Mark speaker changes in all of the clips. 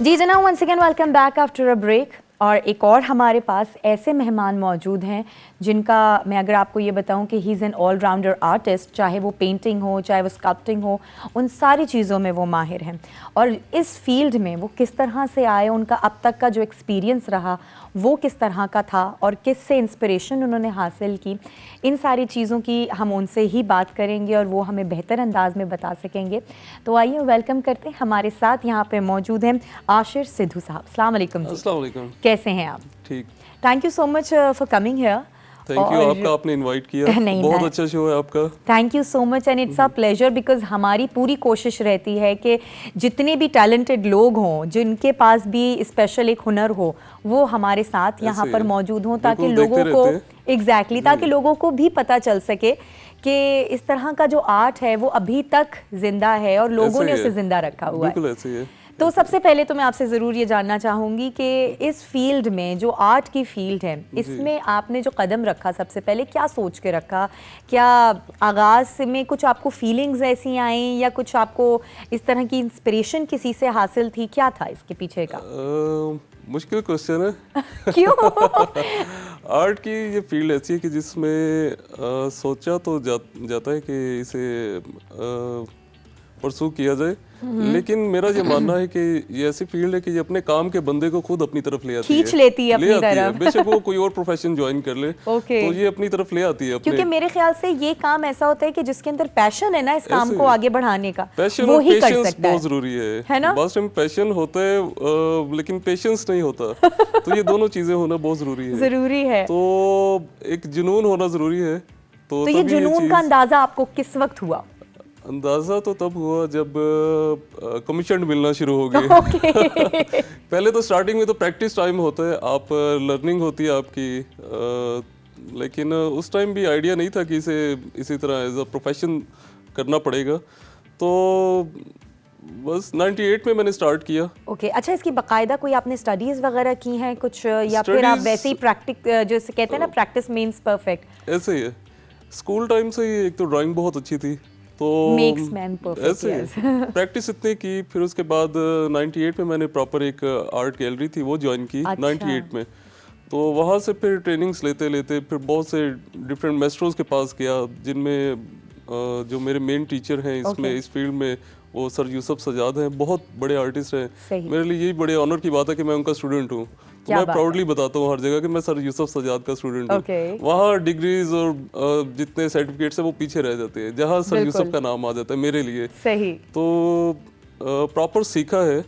Speaker 1: जी जनाब, once again welcome back after a break. और एक और हमारे पास ऐसे मेहमान मौजूद हैं जिनका मैं अगर आपको ये बताऊं कि he is an allrounder artist, चाहे वो पेंटिंग हो चाहे वो स्कल्पटिंग हो, उन सारी चीज़ों में वो माहिर हैं। और इस फील्ड में वो किस तरह से आए, उनका अब तक का जो एक्सपीरियंस रहा वो किस तरह का था और किस से इंस्पिरेशन उन्होंने हासिल की, इन सारी चीज़ों की हम उनसे ही बात करेंगे और वो हमें बेहतर अंदाज में बता सकेंगे। तो आइए वेलकम करते हैं, हमारे साथ यहाँ पे मौजूद हैं आशिर सिद्धू साहब। अस्सलाम वालेकुम जी।
Speaker 2: अस्सलाम वालेकुम।
Speaker 1: कैसे हैं आप?
Speaker 2: ठीक।
Speaker 1: Thank you so much for coming here.
Speaker 2: Thank you, आपका आपने इनवाइट किया। बहुत अच्छा शो है आपका।
Speaker 1: Thank you so much and it's a pleasure because हमारी पूरी कोशिश रहती है कि जितने भी टैलेंटेड लोग हों, जिनके पास भी स्पेशल एक हुनर हो, वो हमारे साथ यहाँ पर मौजूद हों ताकि लोगों को एग्जैक्टली ताकि लोगों को भी पता चल सके कि इस तरह का जो आर्ट है वो अभी तक जिंदा है और लोगों ने उसे जिंदा रखा हुआ है।
Speaker 2: बिल्कुल ऐसे ही है।
Speaker 1: तो सबसे पहले तो मैं आपसे ज़रूर ये जानना चाहूँगी कि इस फील्ड में, जो आर्ट की फील्ड है, इसमें आपने जो कदम रखा सबसे पहले क्या सोच के रखा? क्या आगाज़ में कुछ आपको फीलिंग्स ऐसी आई या कुछ आपको इस तरह की इंस्पिरेशन किसी से हासिल थी? क्या था इसके पीछे का?
Speaker 2: मुश्किल क्वेश्चन है।
Speaker 1: क्यों?
Speaker 2: आर्ट की ये फील्ड ऐसी है कि जिसमें सोचा तो जाता है कि इसे परसू किया जाए, लेकिन मेरा ये मानना है कि ये ऐसी फील्ड है कि ये अपने काम के बंदे को खुद अपनी तरफ ले आती है,
Speaker 1: खींच लेती है अपनी तरफ।
Speaker 2: बेशक वो कोई और प्रोफेशन ज्वाइन कर ले, तो ये अपनी तरफ ले आती है अपने।
Speaker 1: क्योंकि मेरे ख्याल से ये काम ऐसा होता है कि जिसके अंदर पैशन है ना इस काम को आगे बढ़ाने का,
Speaker 2: पैशन
Speaker 1: वो
Speaker 2: और
Speaker 1: ही कर
Speaker 2: पेशेंस
Speaker 1: सकता है।
Speaker 2: बहुत जरूरी है
Speaker 1: ना?
Speaker 2: बस टाइम पैशन होता है लेकिन पेशेंस नहीं होता। तो ये दोनों चीजें होना बहुत जरूरी है। तो एक जुनून होना जरूरी है। तो
Speaker 1: ये जुनून का अंदाजा आपको किस वक्त हुआ?
Speaker 2: अंदाजा तो तब हुआ जब कमीशन मिलना शुरू हो गए। पहले तो स्टार्टिंग में तो प्रैक्टिस टाइम होता है, आप लर्निंग होती है आपकी, लेकिन उस टाइम भी आइडिया नहीं था कि इसे इसी तरह एज अ प्रोफेशन करना पड़ेगा। तो बस 98 में मैंने स्टार्ट किया।
Speaker 1: अच्छा, इसकी बाकायदा कोई आपने स्टडीज वगैरह की हैं कुछ, या फिर आप वैसे ही जैसे कहते हैं ना, प्रैक्टिस मीन्स परफेक्ट?
Speaker 2: ऐसे ही है। स्कूल टाइम से ही एक तो ड्राइंग बहुत अच्छी थी, तो
Speaker 1: मेक्स मैन परफेक्ट।
Speaker 2: ऐसे प्रैक्टिस इतनी की। फिर उसके बाद 98 में मैंने प्रॉपर एक आर्ट गैलरी थी वो ज्वाइन की। 98 में तो वहाँ से फिर ट्रेनिंग्स लेते लेते फिर बहुत से डिफरेंट मास्टर्स के पास गया, जिनमें जो मेरे मेन टीचर हैं इसमें इस फील्ड में, वो सर यूसुफ सजाद हैं, बहुत बड़े आर्टिस्ट हैं। मेरे लिए यही बड़े ऑनर की बात है कि मैं उनका स्टूडेंट हूँ। तो मैं प्राउडली बताता हूँ हर जगह कि मैं सर यूसुफ सजाद का स्टूडेंट हूँ। वहाँ डिग्रीज और जितने सर्टिफिकेट्स हैं वो पीछे रह जाते हैं, जहाँ सर यूसुफ का नाम आ जाता है मेरे लिए।
Speaker 1: सही।
Speaker 2: तो प्रॉपर सीखा है,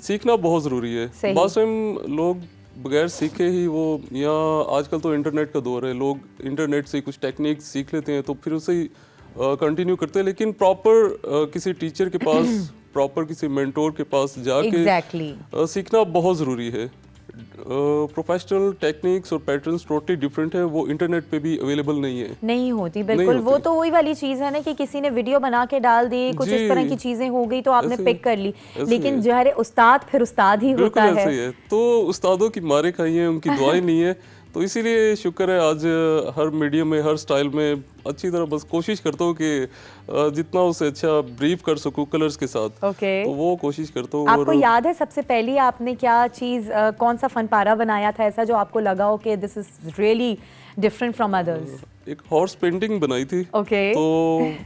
Speaker 2: सीखना बहुत ज़रूरी है। बहुत टाइम लोग बगैर सीखे ही वो, यहाँ आजकल तो इंटरनेट का दौर है, लोग इंटरनेट से कुछ टेक्निक सीख लेते हैं तो फिर उसे ही कंटिन्यू करते हैं, लेकिन प्रॉपर किसी टीचर के पास, प्रॉपर किसी मेंटोर के पास जाके सीखना बहुत ज़रूरी है। प्रोफेशनल टेक्निक्स और पैटर्न्स टोटली डिफरेंट है, वो इंटरनेट पे भी अवेलेबल नहीं होती।
Speaker 1: बिल्कुल वो तो वही वाली चीज़ है ना कि किसी ने वीडियो बना के डाल दी, कुछ इस तरह की चीज़ें हो गई तो आपने पिक कर ली, लेकिन ज़ाहिर उस्ताद फिर उस्ताद ही होता है।
Speaker 2: तो उस्तादों की मारे खाई है, उनकी दुआएं नहीं है। तो इसीलिए शुक्र है आज हर मीडियम में, हर स्टाइल में अच्छी तरह बस कोशिश करता हूँ कि जितना उसे अच्छा ब्रीफ कर सकूँ कलर्स के साथ। तो वो कोशिश करता हूँ।
Speaker 1: आपको याद है सबसे पहले आपने क्या चीज़, कौन सा फन पारा बनाया था ऐसा जो आपको लगा हो कि this is really different from others?
Speaker 2: एक हॉर्स पेंटिंग बनाई थी। तो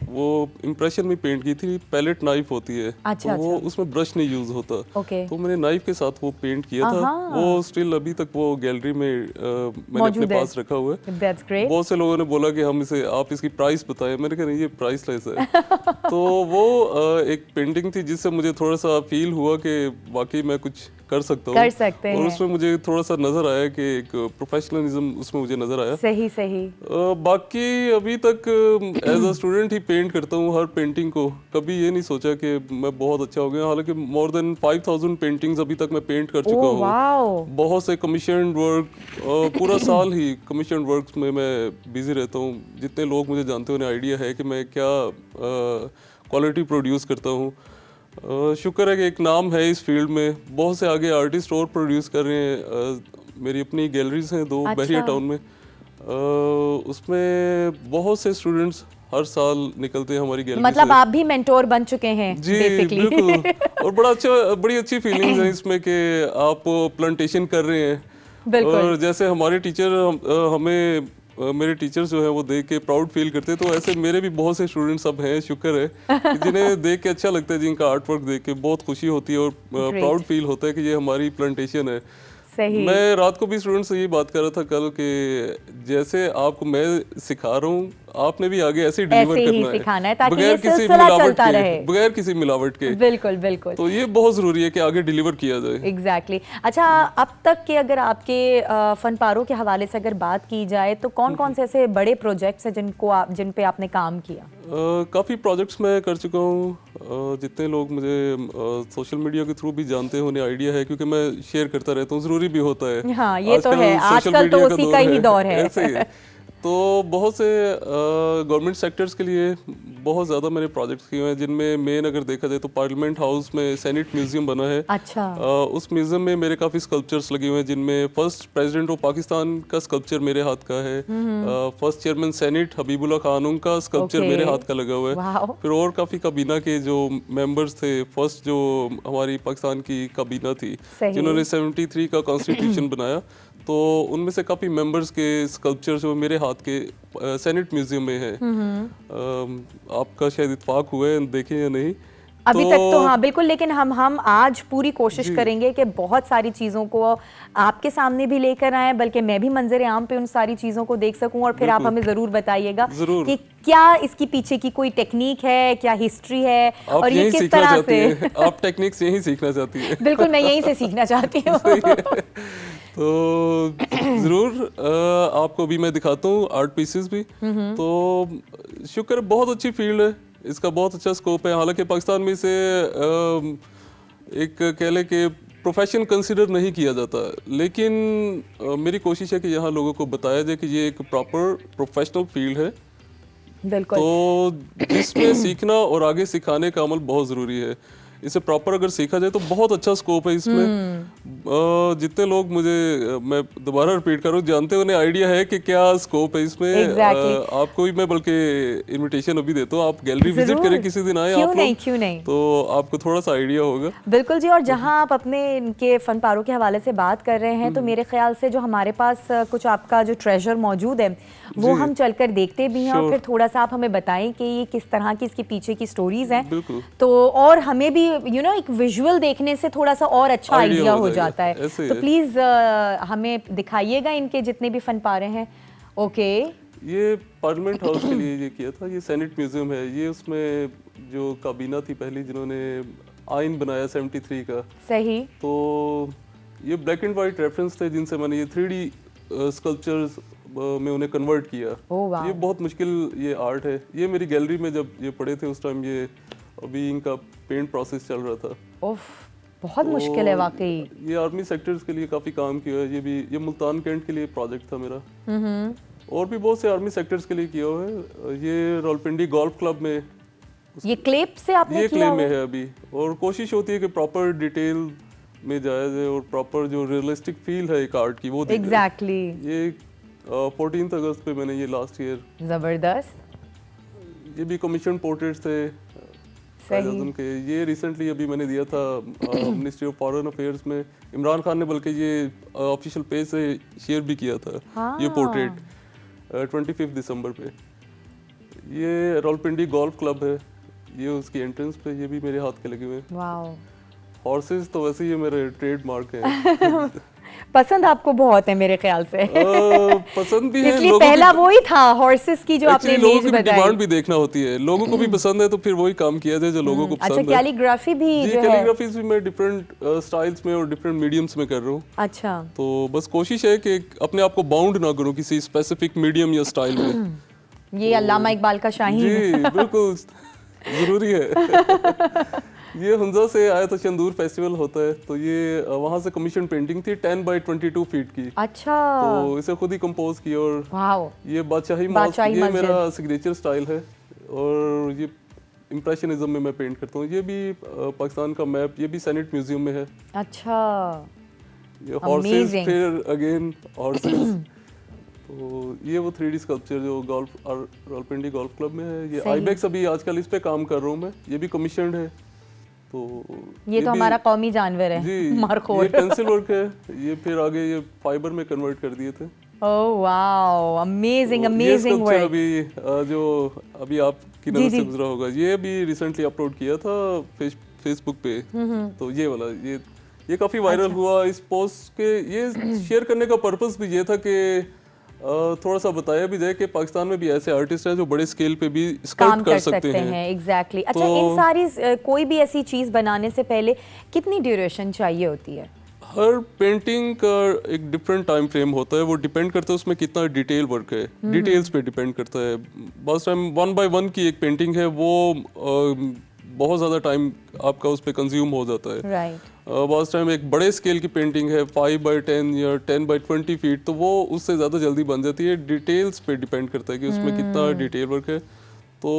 Speaker 2: वो इम्प्रेशन में पेंट की थी। पैलेट नाइफ होती है, तो वो उसमें ब्रश नहीं यूज होता। तो मैंने नाइफ के साथ वो पेंट किया था। वो स्टिल अभी तक वो गैलरी में मैंने अपने पास रखा हुआ है। बहुत से लोगों ने बोला कि हम इसे, आप इसकी प्राइस बताएं। मैंने कहा नहीं, ये प्राइसलेस है। तो वो एक पेंटिंग थी जिससे मुझे थोड़ा सा फील हुआ कि वाकई मैं कुछ कर सकता हूँ, और उसमें मुझे थोड़ा सा नजर आया कि एक प्रोफेशनलिज्म उसमें मुझे नजर आया।
Speaker 1: सही।
Speaker 2: बाकी अभी तक एज अ स्टूडेंट ही पेंट करता हूँ हर पेंटिंग को। कभी ये नहीं सोचा कि मैं बहुत अच्छा हो गया, हालांकि मोर देन 5000 पेंटिंग्स अभी तक मैं पेंट कर चुका हूँ। बहुत से कमीशन वर्क, पूरा साल ही कमीशन वर्क में मैं बिजी रहता हूँ। जितने लोग मुझे जानते हैं उन्हें आइडिया है कि मैं क्या क्वालिटी प्रोड्यूस करता हूँ। शुक्र है कि एक नाम है इस फील्ड में, बहुत से आगे आर्टिस्ट और प्रोड्यूस कर रहे हैं। मेरी अपनी गैलरीज हैं 2 बहरिया टाउन में, उसमें बहुत से स्टूडेंट्स हर साल निकलते हैं हमारी गैलरी
Speaker 1: मतलब
Speaker 2: से।
Speaker 1: आप भी मेंटोर बन चुके हैं
Speaker 2: जी बिल्कुल। और बड़ी अच्छी फीलिंग्स है इसमें कि आप प्लांटेशन कर रहे हैं।
Speaker 1: बिल्कुल।
Speaker 2: और जैसे हमारे टीचर हमें मेरे टीचर्स जो है वो देख के प्राउड फील करते हैं, तो ऐसे मेरे भी बहुत से स्टूडेंट्स अब हैं, शुक्र है, कि जिन्हें देख के अच्छा लगता है, जिनका आर्ट वर्क देख के बहुत खुशी होती है और प्राउड फील होता है कि ये हमारी प्लांटेशन है।
Speaker 1: सही।
Speaker 2: मैं रात को भी स्टूडेंट से ये बात कर रहा था कल कि जैसे आपको मैं सिखा रहा हूँ, आपने भी आगे ऐसे ही डिलीवर
Speaker 1: ऐसे ही
Speaker 2: करना
Speaker 1: सिखाना है ताकि ये
Speaker 2: बगैर किसी
Speaker 1: सिलसिला
Speaker 2: मिलावट
Speaker 1: चलता
Speaker 2: के,
Speaker 1: रहे।
Speaker 2: बगैर किसी मिलावट के।
Speaker 1: बिल्कुल बिल्कुल।
Speaker 2: तो ये बहुत जरूरी है कि आगे डिलीवर किया जाए।
Speaker 1: एग्जैक्टली अच्छा, अब तक के अगर आपके फनपारों के हवाले से अगर बात की जाए तो कौन कौन से ऐसे बड़े प्रोजेक्ट्स हैं जिन पे आपने काम किया?
Speaker 2: काफ़ी प्रोजेक्ट्स मैं कर चुका हूँ। जितने लोग मुझे सोशल मीडिया के थ्रू भी जानते हैं उन्हें आइडिया है, क्योंकि मैं शेयर करता रहता हूँ, ज़रूरी भी होता है।
Speaker 1: हाँ ये तो है, आजकल तो उसी का ही दौर है।
Speaker 2: ऐसे ही है। तो बहुत से गवर्नमेंट सेक्टर्स के लिए बहुत ज़्यादा मैंने प्रोजेक्ट्स किए हैं, जिनमें मेन अगर देखा जाए तो पार्लियामेंट हाउस में सेनेट म्यूजियम बना है।
Speaker 1: अच्छा।
Speaker 2: उस म्यूजियम में मेरे काफ़ी स्कल्पचर्स लगे हुए हैं, जिनमें फर्स्ट प्रेसिडेंट ऑफ पाकिस्तान का स्कल्पचर मेरे हाथ का है। First chairman senate Habibullah Khan, उनका स्कल्पचर मेरे हाथ का लगा हुआ है। फिर और काफ़ी काबीना के जो मेंबर्स थे, फर्स्ट जो हमारी पाकिस्तान की काबीना थी जिन्होंने 73 का कॉन्स्टिट्यूशन बनाया, तो उनमें से काफ़ी मेंबर्स के स्कल्पचर जो मेरे हाथ के सेनेट म्यूजियम में है। आपका शायद इत्तेफाक हुआ है, देखें या नहीं
Speaker 1: अभी तक तो हाँ बिल्कुल, लेकिन हम आज पूरी कोशिश करेंगे कि बहुत सारी चीज़ों को आपके सामने भी लेकर आए, बल्कि मैं भी मंजर आम पे उन सारी चीज़ों को देख सकूं, और फिर आप हमें ज़रूर बताइएगा कि क्या इसकी पीछे की कोई टेक्निक है, क्या हिस्ट्री है, और ये किस तरह से
Speaker 2: आप टेक्निक्स यही सीखना चाहती हैं।
Speaker 1: बिल्कुल, मैं यहीं से सीखना चाहती हूँ।
Speaker 2: तो ज़रूर आपको भी मैं दिखाता हूँ आर्ट पीसेस भी। तो शुक्र, बहुत अच्छी फील्ड है, इसका बहुत अच्छा स्कोप है। हालांकि पाकिस्तान में इसे एक कह लें कि प्रोफेशन कंसिडर नहीं किया जाता, लेकिन मेरी कोशिश है कि यहाँ लोगों को बताया जाए कि ये एक प्रॉपर प्रोफेशनल फील्ड है।
Speaker 1: बिल्कुल।
Speaker 2: तो जिसमें सीखना और आगे सिखाने का अमल बहुत ज़रूरी है। इसे प्रॉपर अगर सीखा जाए तो बहुत अच्छा स्कोप है इसमें। जितने लोग मुझे, मैं दोबारा रिपीट करूँ, जानते हैं, उन्हें आइडिया है कि क्या स्कोप है इसमें। आपको भी मैं बल्कि इनविटेशन अभी देता हूँ, आप गैलरी विजिट करें किसी दिन, आए आप लोग,
Speaker 1: क्यों नहीं,
Speaker 2: तो आपको थोड़ा सा आइडिया होगा।
Speaker 1: बिल्कुल जी। और जहाँ आप अपने इनके फनपारों के हवाले से बात कर रहे हैं, तो मेरे ख्याल से जो हमारे पास कुछ आपका जो ट्रेजर मौजूद है वो हम चलकर देखते भी हैं, और फिर थोड़ा सा आप हमें बताएं कि ये किस तरह की इसके पीछे की स्टोरीज हैं। तो और हमें भी एक विजुअल देखने से थोड़ा सा और अच्छा आइडिया हो जाता है। तो प्लीज हमें दिखाइएगा इनके जितने भी फनपारे हैं। ओके,
Speaker 2: ये पार्लियामेंट हाउस के लिए ये किया था। ये सेनेट म्यूजियम है। ये उसमें जो काबीना थी पहली, जिन्होंने आइन बनाया 73 का।
Speaker 1: सही।
Speaker 2: तो ये ब्लैक एंड वाइट रेफरेंस थे, जिनसे मैंने ये 3D स्कल्पचर्स में उन्हें कन्वर्ट किया। ये बहुत मुश्किल ये आर्ट है। ये मेरी गैलरी में जब ये पड़े थे उस टाइम, ये अभी इनका पेंट प्रोसेस चल रहा था।
Speaker 1: बहुत मुश्किल है वाकई।
Speaker 2: ये आर्मी सेक्टर्स के लिए काफ़ी काम किया है। ये मुल्तान कैंट के लिए प्रोजेक्ट था मेरा। और भी बहुत से आर्मी सेक्टर्स के लिए किया हुआ है। ये रावलपिंडी गोल्फ क्लब में,
Speaker 1: ये क्लेप से आपने
Speaker 2: ये क्लेम में है अभी, और कोशिश होती है कि प्रॉपर डिटेल में जाया जाए और प्रॉपर जो रियलिस्टिक फील है एक आर्ट की वो देखें।
Speaker 1: एग्जैक्टली।
Speaker 2: ये 14 अगस्त पे मैंने ये लास्ट ईयर,
Speaker 1: जबरदस्त।
Speaker 2: ये भी कमीशन पोर्ट्रेट्स थे के। ये रिसेंटली अभी मैंने दिया था मिनिस्ट्री ऑफ फॉरेन अफेयर्स में। इमरान खान ने बल्कि ये ऑफिशियल पेज से शेयर भी किया था। ये पोर्ट्रेट 25 दिसंबर पे। ये रावलपिंडी गोल्फ क्लब है, ये उसकी एंट्रेंस पे। ये भी मेरे हाथ के लगे हुए हैं। हॉर्सेस तो वैसे ही मेरे ट्रेडमार्क है।
Speaker 1: पसंद आपको बहुत है मेरे ख्याल से।
Speaker 2: पसंद भी है,
Speaker 1: इसलिए पहला वही था हॉर्सेस की जो आपने इमेज बताई।
Speaker 2: डिमांड भी देखना होती है, लोगों को भी पसंद है, तो फिर वही काम किया जाए जो लोगों को पसंद है।
Speaker 1: अच्छा, कैलीग्राफी भी जो है,
Speaker 2: कैलीग्राफी भी मैं डिफरेंट स्टाइल्स में और डिफरेंट मीडियम्स में कर रहा हूँ।
Speaker 1: अच्छा।
Speaker 2: तो बस कोशिश है कि अपने आप को बाउंड ना करूँ किसी स्पेसिफिक मीडियम या स्टाइल में।
Speaker 1: ये अल्लामा इकबाल का शाहीन।
Speaker 2: जी बिल्कुल जरूरी है। ये हुंजा से आया था, चंदूर फेस्टिवल होता है, तो ये वहाँ से कमीशन पेंटिंग थी 10 बाय 22 फीट की।
Speaker 1: अच्छा।
Speaker 2: तो इसे खुद ही कंपोज किया। और ये बादशाही मस्जिद, ये मेरा सिग्नेचर स्टाइल है। और ये इम्प्रेशनिज्म में मैं पेंट करता हूँ। ये भी पाकिस्तान का मैप, ये भी सेनेट म्यूजियम में है।
Speaker 1: अच्छा।
Speaker 2: ये हॉर्सेस, फिर अगेन हॉर्सेस। तो ये वो 3D स्कल्पचर जो रावलपिंडी गोल्फ क्लब में है। ये आईबेक्स, अभी आजकल इस पे काम कर रहा हूँ मैं। ये भी कमीशन्ड है। तो
Speaker 1: ये तो हमारा कौमी जानवर है
Speaker 2: जी,
Speaker 1: मारखोर।
Speaker 2: ये पेंसिल वर्क है, ये फिर आगे ये फाइबर में कन्वर्ट कर दिए थे।
Speaker 1: ओह वाओ, अमेजिंग
Speaker 2: ये
Speaker 1: अमेजिंग
Speaker 2: स्कल्पचर
Speaker 1: वर्क।
Speaker 2: अभी जो अभी आपकी नजर से गुजरा होगा, ये भी रिसेंटली अपलोड किया था फेसबुक पे। तो ये वाला ये काफी वायरल हुआ इस पोस्ट के। ये शेयर करने का पर्पस भी ये था कि थोड़ा सा बताया भी जाए कि पाकिस्तान में भी ऐसे आर्टिस्ट हैं जो बड़े स्केल पे भी
Speaker 1: काम
Speaker 2: स्कल्प्ट कर सकते हैं।
Speaker 1: एग्जैक्टली। अच्छा, इन सारी कोई भी ऐसी चीज बनाने से पहले कितनी ड्यूरेशन चाहिए होती है?
Speaker 2: हर पेंटिंग का एक डिफरेंट टाइम फ्रेम होता है, वो डिपेंड करता है उसमें कितना डिटेल वर्क है, डिटेल्स पे डिपेंड करता है। बस टाइम 1 बाय 1 की एक पेंटिंग है, वो बहुत ज़्यादा टाइम आपका उस पर कंज्यूम हो जाता है।
Speaker 1: राइट।
Speaker 2: बस टाइम एक बड़े स्केल की पेंटिंग है 5 बाय 10 या 10 बाय 20 फीट, तो वो उससे ज़्यादा जल्दी बन जाती है। डिटेल्स पे डिपेंड करता है कि उसमें कितना डिटेल वर्क है। तो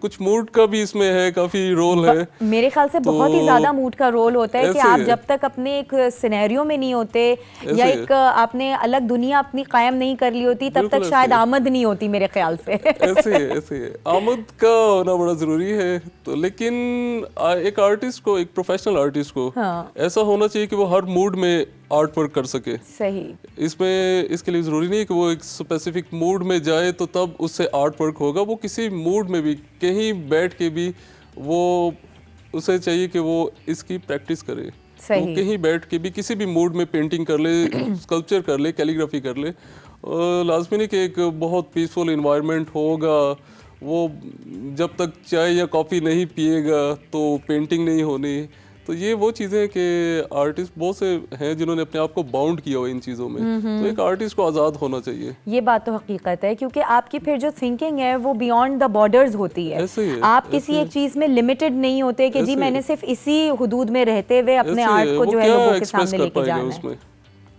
Speaker 2: कुछ मूड का भी इसमें है, काफी रोल है।
Speaker 1: मेरे ख्याल से बहुत ही ज्यादा मूड का रोल होता है कि आप जब तक अपने एक सिनेरियो में नहीं होते या एक आपने अलग दुनिया अपनी कायम नहीं कर ली होती, तब तक शायद आमद नहीं होती मेरे ख्याल से।
Speaker 2: ऐसे आमद का होना बड़ा जरूरी है। तो लेकिन एक आर्टिस्ट को, एक प्रोफेशनल आर्टिस्ट को ऐसा होना चाहिए कि वो हर मूड में आर्ट वर्क कर सके।
Speaker 1: सही।
Speaker 2: इसमें इसके लिए जरूरी नहीं है कि वो एक स्पेसिफिक मूड में जाए तो तब उससे आर्ट वर्क होगा। वो किसी मूड में भी कहीं बैठ के भी वो उसे चाहिए कि वो इसकी प्रैक्टिस करे।
Speaker 1: सही।
Speaker 2: तो कहीं बैठ के भी किसी भी मूड में पेंटिंग कर ले, स्कल्पचर कर ले, कैलीग्राफी कर ले। लाजमी नहीं कि एक बहुत पीसफुल इन्वायरमेंट होगा, वो जब तक चाय या कॉफ़ी नहीं पिएगा तो पेंटिंग नहीं होनी। तो ये वो चीज़ें हैं कि आर्टिस्ट बहुत से हैं जिन्होंने अपने आप को बाउंड किया हुआ इन चीज़ों में। तो एक आर्टिस्ट को आज़ाद होना चाहिए।
Speaker 1: ये बात तो हकीकत है, क्योंकि आपकी फिर जो थिंकिंग है वो बियॉन्ड द बॉर्डर्स होती है। आप किसी एक चीज़ में लिमिटेड नहीं होते कि जी मैंने सिर्फ इसी हुदूद में रहते हुए अपने आर्ट को जो है लोगों के सामने लेके जाना है।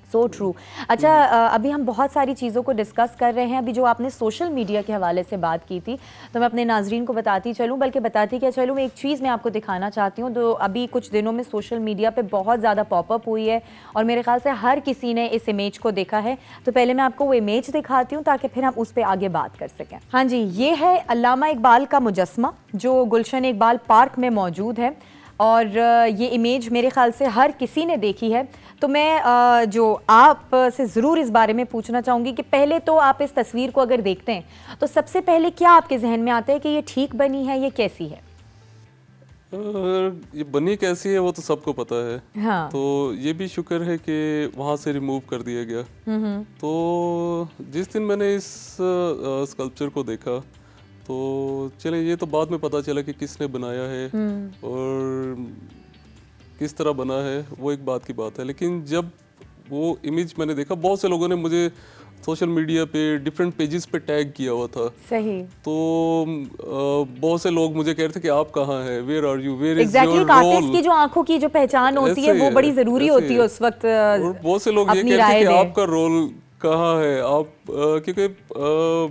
Speaker 1: So true. अच्छा, अभी हम बहुत सारी चीज़ों को डिस्कस कर रहे हैं। अभी जो आपने सोशल मीडिया के हवाले से बात की थी, तो मैं अपने नाजरीन को बताती चलूँ, बल्कि बताती क्या चलूँ, मैं एक चीज़ मैं आपको दिखाना चाहती हूँ। तो अभी कुछ दिनों में सोशल मीडिया पे बहुत ज़्यादा पॉपअप हुई है और मेरे ख्याल से हर किसी ने इस इमेज को देखा है। तो पहले मैं आपको वो इमेज दिखाती हूँ ताकि फिर हम उस पर आगे बात कर सकें। हाँ जी, ये है अल्लामा इकबाल का मुजस्समा जो गुलशन इकबाल पार्क में मौजूद है और ये इमेज मेरे ख्याल से हर किसी ने देखी है। तो मैं जो आप से ज़रूर इस बारे में पूछना चाहूँगी कि पहले तो आप इस तस्वीर को अगर देखते हैं तो सबसे पहले क्या आपके जहन में आता है कि ये ठीक बनी है, ये कैसी है?
Speaker 2: ये बनी कैसी है वो तो सबको पता है।
Speaker 1: हाँ।
Speaker 2: तो ये भी शुक्र है कि वहाँ से रिमूव कर दिया गया। तो जिस दिन मैंने इस स्कल्पचर को देखा तो चले ये तो बाद में पता चला कि किसने बनाया है और किस तरह बना है, वो एक बात की बात है। लेकिन जब वो इमेज मैंने देखा, बहुत से लोगों ने मुझे सोशल मीडिया पे डिफरेंट पेजेस पे टैग किया हुआ था।
Speaker 1: सही।
Speaker 2: तो बहुत से लोग मुझे कह रहे थे कि आप कहाँ हैं, where are you, where is
Speaker 1: your role. Artist की जो आंखों की जो पहचान होती है वो बड़ी जरूरी होती है उस वक्त।
Speaker 2: बहुत से लोग ये कह रहे थे कि आपका रोल कहाँ है आप, क्योंकि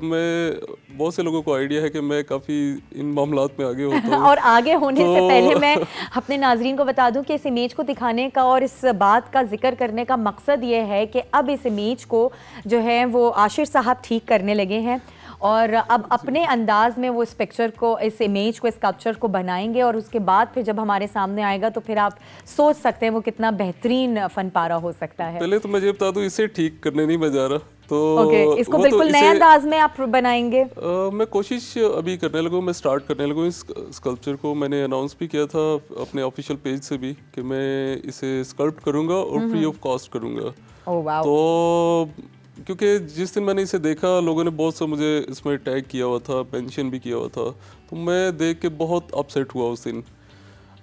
Speaker 2: मैं बहुत से लोगों को आइडिया है कि मैं काफ़ी इन मामलात में आगे होता हूँ।
Speaker 1: और आगे होने से पहले मैं अपने नाजरीन को बता दूं कि इस इमेज को दिखाने का और इस बात का जिक्र करने का मकसद ये है कि अब इस इमेज को जो है वो आशिर साहब ठीक करने लगे हैं और अब अपने अंदाज में वो इस पिक्चर को, इस इमेज को, इस स्कल्पचर को बनाएंगे और उसके बाद फिर जब हमारे सामने आएगा तो फिर आप सोच सकते हैं वो कितना बेहतरीन फन पारा हो सकता है।
Speaker 2: पहले तो मैं ये बता दूं, इसे ठीक करने नहीं मैं जा रहा। तो
Speaker 1: इसको बिल्कुल नए अंदाज में आप बनाएंगे?
Speaker 2: मैं कोशिश अभी करने लगा, मैं स्टार्ट करने लगा। इस स्कल्पचर को मैंने अनाउंस भी किया था अपने ऑफिशियल पेज से भी कि मैं इसे स्कल्प्ट करूंगा और फ्री ऑफ कॉस्ट करूंगा। तो क्योंकि जिस दिन मैंने इसे देखा लोगों ने बहुत सा मुझे इसमें टैग किया हुआ था, मेंशन भी किया हुआ था, तो मैं देख के बहुत अपसेट हुआ उस दिन।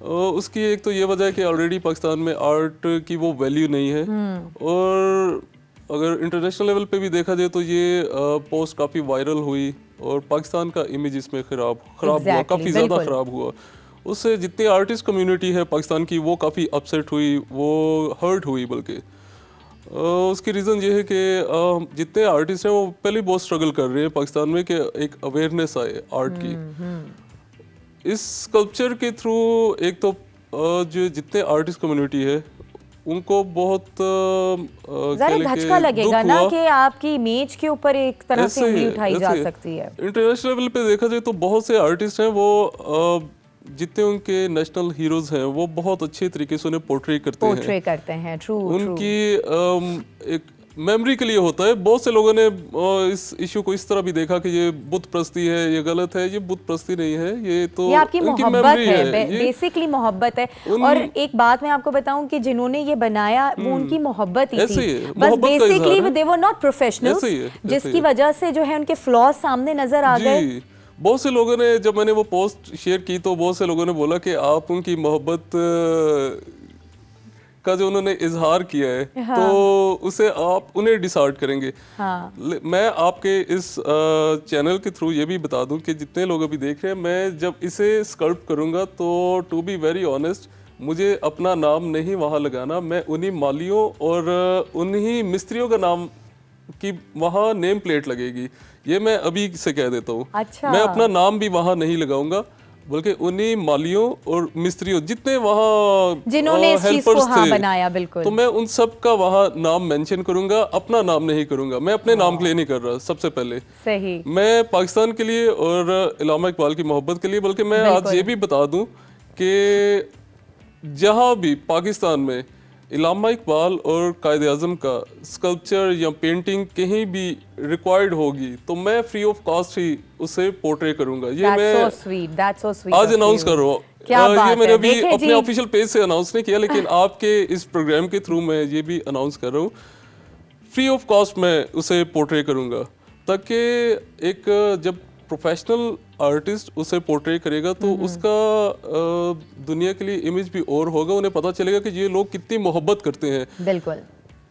Speaker 2: उसकी एक तो ये वजह है कि ऑलरेडी पाकिस्तान में आर्ट की वो वैल्यू नहीं है और अगर इंटरनेशनल लेवल पे भी देखा जाए तो ये पोस्ट काफ़ी वायरल हुई और पाकिस्तान का इमेज इसमें खराब हुआ, काफ़ी ज़्यादा ख़राब हुआ। उससे जितने आर्टिस्ट कम्युनिटी है पाकिस्तान की वो काफ़ी अपसेट हुई, वो हर्ट हुई। बल्कि उसकी रीज़न ये है कि जितने आर्टिस्ट हैं वो पहले बहुत स्ट्रगल कर रहे हैं पाकिस्तान में कि एक अवेयरनेस आए आर्ट की। इस स्कल्पचर के थ्रू एक तो जो जितने आर्टिस्ट कम्युनिटी है उनको बहुत
Speaker 1: धचका लगेगा ना कि आपकी इमेज के ऊपर एक तरह से उंगली उठाई जा सकती है।
Speaker 2: इंटरनेशनल लेवल पे देखा जाए तो बहुत से आर्टिस्ट हैं वो जितने उनके नेशनल हीरोज हैं वो बहुत अच्छे तरीके से उन्हें पोर्ट्रे करते हैं।
Speaker 1: ट्रू।
Speaker 2: उनकी एक मेमोरी के लिए होता है। बहुत से लोगों ने इस इशू को इस तरह भी देखा कि ये बुत प्रस्ती है, ये गलत है। ये बुत प्रस्ती नहीं है, ये तो
Speaker 1: ये आपकी
Speaker 2: उनकी
Speaker 1: मोहब्बत
Speaker 2: मेमोरी
Speaker 1: है,
Speaker 2: है।
Speaker 1: बेसिकली मोहब्बत है। और एक बात मैं आपको बताऊं कि जिन्होंने ये बनाया वो उनकी मोहब्बत ही थी, बस basically they were not professionals, जिसकी वजह से जो है उनके फ्लॉज सामने नजर आ गए।
Speaker 2: बहुत से लोगों ने, जब मैंने वो पोस्ट शेयर की तो बहुत से लोगों ने बोला कि आप उनकी मोहब्बत का जो उन्होंने इजहार किया है तो उसे आप उन्हें डिसार्ड करेंगे। मैं आपके इस चैनल के थ्रू ये भी बता दूं कि जितने लोग अभी देख रहे हैं, मैं जब इसे स्कल्प्ट करूंगा तो टू बी वेरी ऑनेस्ट मुझे अपना नाम नहीं वहाँ लगाना। मैं उन्हीं मालियों और उन्हीं मिस्त्रियों का नाम की वहाँ नेम प्लेट लगेगी, ये मैं अभी से कह देता हूँ।
Speaker 1: अच्छा।
Speaker 2: मैं अपना नाम भी वहाँ नहीं लगाऊंगा, बल्कि उन्हीं मालियों और मिस्त्रियों जितने वहाँ
Speaker 1: जिन्होंने इस चीज को बनाया, बिल्कुल,
Speaker 2: तो मैं उन सब का वहाँ नाम मेंशन करूंगा, अपना नाम नहीं करूंगा। मैं अपने नाम के लिए नहीं कर रहा। सबसे पहले
Speaker 1: सही, मैं
Speaker 2: पाकिस्तान के लिए और इलामा इकबाल की मोहब्बत के लिए, बल्कि मैं आज ये भी बता दूं कि जहाँ भी पाकिस्तान में इलामा इकबाल और कायद आज़म का स्कल्पचर या पेंटिंग कहीं भी रिक्वायर्ड होगी तो मैं फ्री ऑफ कॉस्ट ही उसे पोर्ट्रे करूंगा। ये मैं आज अनाउंस कर रहा हूँ। ये मैंने अभी अपने ऑफिशियल पेज से अनाउंस नहीं किया, लेकिन आपके इस प्रोग्राम के थ्रू मैं ये भी अनाउंस कर रहा हूँ, फ्री ऑफ कॉस्ट मैं उसे पोर्ट्रे करूंगा, ताकि एक जब प्रोफेशनल आर्टिस्ट उसे पोर्ट्रे करेगा तो उसका दुनिया के लिए इमेज भी और होगा। उन्हें पता चलेगा कि ये लोग कितनी मोहब्बत करते हैं।
Speaker 1: बिल्कुल।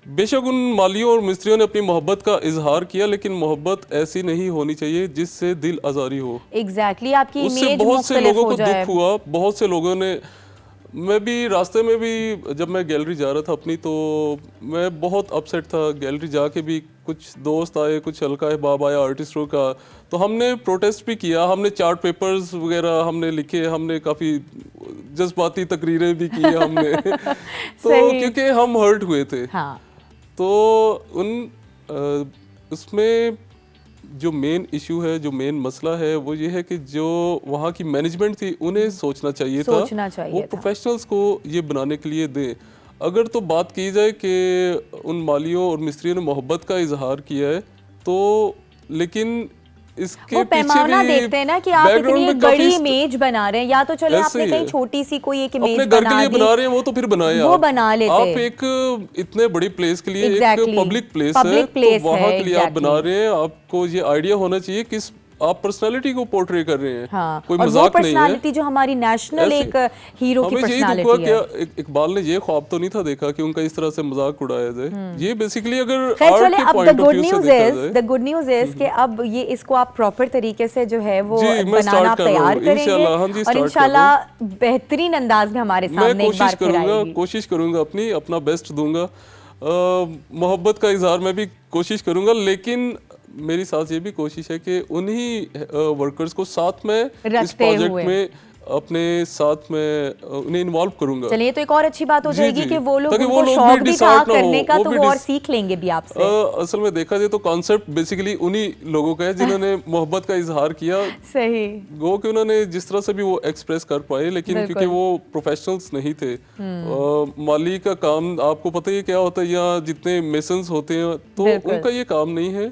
Speaker 2: बेशक उन मालियों और मिस्त्रियों ने अपनी मोहब्बत का इजहार किया, लेकिन मोहब्बत ऐसी नहीं होनी चाहिए जिससे दिल आजारी हो।
Speaker 1: एग्जैक्टली, आपकी
Speaker 2: उससे
Speaker 1: इमेज
Speaker 2: बहुत से लोगों को
Speaker 1: दुख
Speaker 2: हुआ। बहुत से लोगों ने, मैं भी रास्ते में भी जब मैं गैलरी जा रहा था अपनी, तो मैं बहुत अपसेट था। गैलरी जाके भी कुछ दोस्त आए, कुछ हल्का अहबाब आया आर्टिस्टों का, तो हमने प्रोटेस्ट भी किया। हमने चार्ट पेपर्स वगैरह हमने लिखे, हमने काफ़ी जज्बाती तकरीरें भी की हमने तो क्योंकि हम हर्ट हुए थे।
Speaker 1: हाँ।
Speaker 2: तो उसमें जो मेन इशू है, जो मेन मसला है वो ये है कि जो वहाँ की मैनेजमेंट थी उन्हें सोचना चाहिए था। वो प्रोफेशनल्स को ये बनाने के लिए दें। अगर तो बात की जाए कि उन मालियों और मिस्त्रियों ने मोहब्बत का इजहार किया है तो, लेकिन इसके पीछे भी
Speaker 1: देखते हैं ना कि आप इतनी एक बड़ी इमेज बना रहे हैं, या तो चलो आपने कहीं छोटी सी कोई एक इमेज
Speaker 2: अपने घर के लिए बना रहे हैं, वो तो फिर बनाए
Speaker 1: वो बना लेते।
Speaker 2: आप एक इतने बड़ी प्लेस के लिए एक पब्लिक प्लेस है तो वहाँ के लिए आप बना रहे हैं। आपको ये आइडिया होना चाहिए कि आप पर्सनालिटी को पोर्ट्रे कर रहे हैं।
Speaker 1: हाँ,
Speaker 2: कोई
Speaker 1: और
Speaker 2: मजाक
Speaker 1: वो पर्सनालिटी जो हमारी नेशनल एक हीरो की पर्सनालिटी है।
Speaker 2: इकबाल ने ये ख्वाब तो नहीं था देखा कि उनका इस तरह से मजाक उड़ाया जाए। ये बेसिकली अगर
Speaker 1: आर्ट के पॉइंट ऑफ व्यू से देखा जाए, द गुड न्यूज इज कि अब ये इसको आप प्रॉपर तरीके से जो है वो बनाना तैयार करेंगे और इंशाल्लाह बेहतरीन अंदाज में हमारे सामने एक बार फिर आएगी।
Speaker 2: कोशिश करूंगा अपना बेस्ट दूंगा। मोहब्बत का इजहार मैं भी कोशिश करूंगा, लेकिन मेरी साथ ये भी कोशिश है कि उन्हीं वर्कर्स को साथ में इस प्रोजेक्ट में अपने साथ में उन्हें इन्वॉल्व करूंगा।
Speaker 1: चलिए, तो एक और अच्छी बात हो जाएगी कि वो लोग उनको शौक भी था करने का, तो वो और सीख लेंगे भी आपसे।
Speaker 2: असल में देखा जाए तो कॉन्सेप्ट बेसिकली उन्हीं लोगों का है जिन्होंने मोहब्बत का इजहार किया।
Speaker 1: सही,
Speaker 2: वो कि उन्होंने जिस तरह से भी वो एक्सप्रेस कर पाए, लेकिन क्योंकि वो प्रोफेशनल्स नहीं थे। माली का काम आपको पता ही क्या होता है, या जितने मेसन्स होते हैं तो उनका ये काम नहीं है।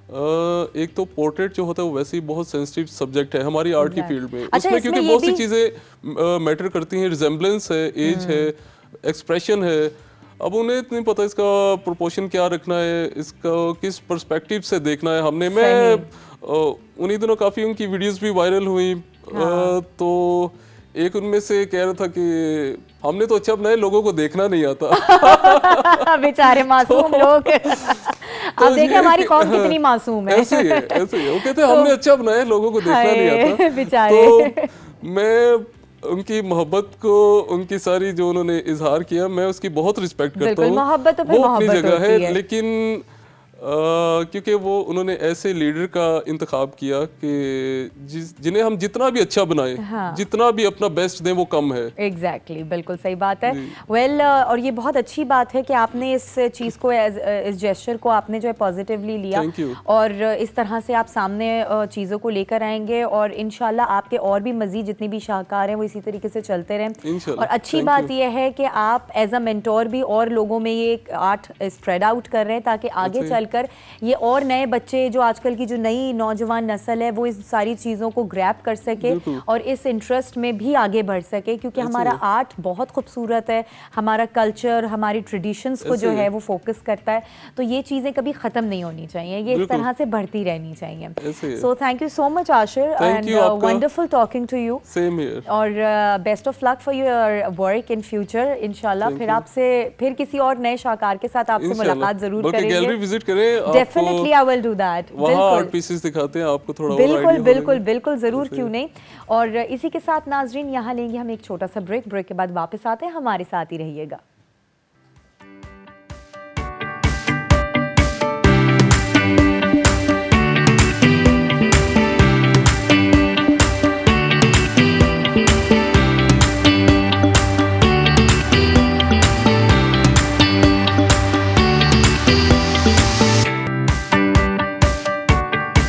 Speaker 2: एक तो पोर्ट्रेट जो होता है वो वैसे ही बहुत सेंसिटिव सब्जेक्ट है हमारी आर्ट की फील्ड में। उसमें क्योंकि बहुत सी चीज़ें मैटर करती हैं, रिजेम्बलेंस है, एज है, एक्सप्रेशन है। अब उन्हें नहीं पता इसका प्रोपोर्शन क्या रखना है, इसका किस पर्सपेक्टिव से देखना है। मैं उन्हीं दिनों काफ़ी उनकी वीडियोस भी वायरल हुई। तो एक उनमें से कह रहा था कि हमने तो अच्छा बनाया, लोगों को देखना नहीं आता।
Speaker 1: बेचारे मासूम लोग। आप देखें हमारी कौम कितनी मासूम है।
Speaker 2: ऐसे ही वो कहते हैं हमने अच्छा बनाया, लोगों को देखना नहीं आता।
Speaker 1: बेचारे।
Speaker 2: तो मैं उनकी मोहब्बत को, उनकी सारी जो उन्होंने इजहार किया, मैं उसकी बहुत रिस्पेक्ट करता हूँ।
Speaker 1: मोहब्बत तो
Speaker 2: वो अपनी जगह है, लेकिन क्योंकि वो उन्होंने ऐसे लीडर का इंतखाब किया कि जिन्हें हम जितना भी अच्छा बनाएं,
Speaker 1: हाँ।
Speaker 2: जितना भी अपना बेस्ट दें वो कम है।
Speaker 1: एग्जैक्टली बिल्कुल सही बात है। वेल और ये बहुत अच्छी बात है कि आपने इस चीज़ को इस जेस्चर को आपने जो है पॉजिटिवली लिया
Speaker 2: Thank you.
Speaker 1: और इस तरह से आप सामने चीज़ों को लेकर आएंगे और इंशाल्लाह आपके और भी मज़ीद जितनी भी शाहकार हैं वो इसी तरीके से चलते रहें। और अच्छी बात यह है कि आप एज अ मेंटोर भी और लोगों में ये आर्ट स्प्रेड आउट कर रहे हैं ताकि आगे चलकर ये और नए बच्चे जो आजकल की जो नई नौजवान नस्ल है वो इस सारी चीज़ों को ग्रैब कर सके और इस इंटरेस्ट में भी आगे बढ़ सके, क्योंकि हमारा आर्ट बहुत खूबसूरत है, हमारा कल्चर हमारी ट्रेडिशंस को जो है वो फोकस करता है, तो ये चीज़ें कभी ख़त्म नहीं होनी चाहिए, ये इस तरह से बढ़ती रहनी चाहिए। So thank you so much Ashir and wonderful talking to you.
Speaker 2: Same here.
Speaker 1: और best of luck for your work in future. इंशाल्लाह फिर आपसे फिर किसी और नए शाहकार के साथ आपसे मुलाकात जरूर करेंगे।
Speaker 2: गैलरी विजिट करें,
Speaker 1: definitely I will do that.
Speaker 2: वहाँ आर्ट पीसेस दिखाते हैं आपको थोड़ा।
Speaker 1: बिल्कुल बिल्कुल बिल्कुल जरूर, क्यों नहीं। और इसी के साथ नाजरीन यहाँ लेंगे हम एक छोटा सा ब्रेक के बाद वापस आते हैं, हमारे साथ ही रहिएगा।